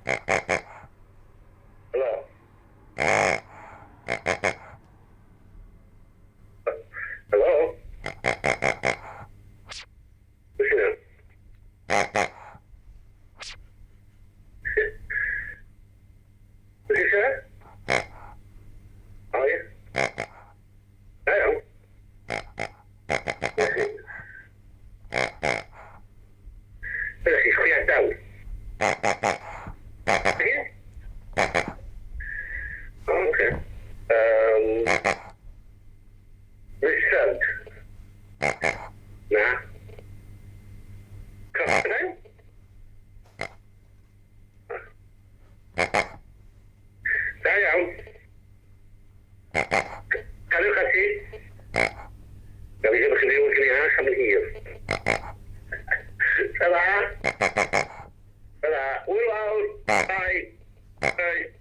Hallo? Hallo? Wat is er nou? Wat is er? Oh ja? Ja, ja. Dat is goed touw. Ja? Oh, oké. Recent. Nou. Kapitein? Ja, ja. Kan u gaan zien? Ja, we hebben gedeeld in de Haag, gaan we hier. Ça va? Voilà. Oerwoud. Bye. Bye.